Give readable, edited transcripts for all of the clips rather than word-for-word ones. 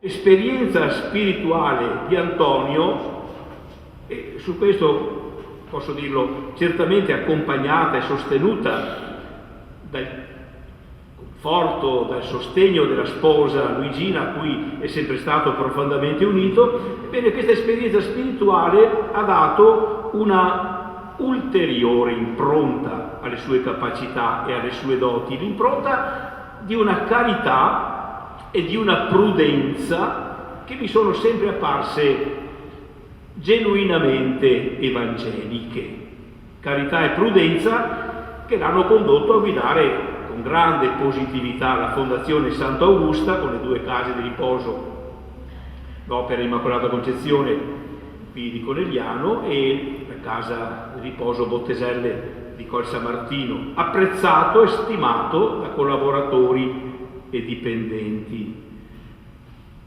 L'esperienza spirituale di Antonio, e su questo posso dirlo, certamente accompagnata e sostenuta dal conforto, dal sostegno della sposa Luigina, a cui è sempre stato profondamente unito, ebbene questa esperienza spirituale ha dato una ulteriore impronta alle sue capacità e alle sue doti, l'impronta di una carità e di una prudenza che mi sono sempre apparse genuinamente evangeliche. Carità e prudenza che l'hanno condotto a guidare con grande positività la Fondazione Sant'Augusta, con le 2 case di riposo, l'Opera Immacolata Concezione qui di Conegliano e la casa di riposo Botteselle di Col San Martino, apprezzato e stimato da collaboratori e dipendenti.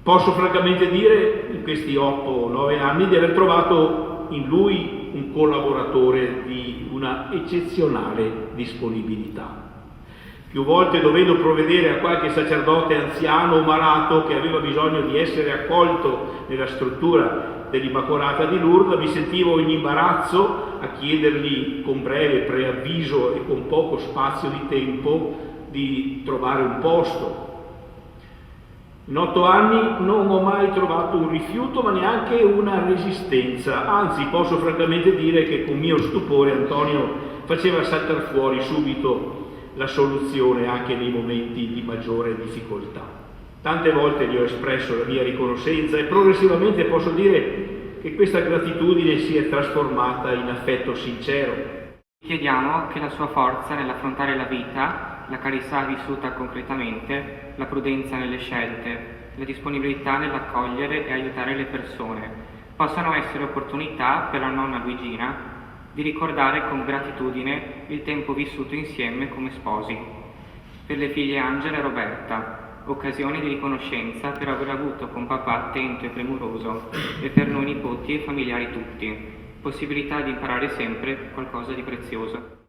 Posso francamente dire, in questi 8-9 anni, di aver trovato in lui un collaboratore di una eccezionale disponibilità. Più volte, dovendo provvedere a qualche sacerdote anziano o malato che aveva bisogno di essere accolto nella struttura dell'Immacolata di Lourdes, mi sentivo in imbarazzo a chiedergli con breve preavviso e con poco spazio di tempo di trovare un posto. In 8 anni non ho mai trovato un rifiuto, ma neanche una resistenza, anzi posso francamente dire che con mio stupore Antonio faceva saltar fuori subito la soluzione anche nei momenti di maggiore difficoltà. Tante volte gli ho espresso la mia riconoscenza e progressivamente posso dire che questa gratitudine si è trasformata in affetto sincero. Chiediamo che la sua forza nell'affrontare la vita, la carità vissuta concretamente, la prudenza nelle scelte, la disponibilità nell'accogliere e aiutare le persone possano essere opportunità per la nonna Luigina di ricordare con gratitudine il tempo vissuto insieme come sposi, per le figlie Angela e Roberta, occasione di riconoscenza per aver avuto con papà attento e premuroso, e per noi nipoti e familiari tutti, possibilità di imparare sempre qualcosa di prezioso.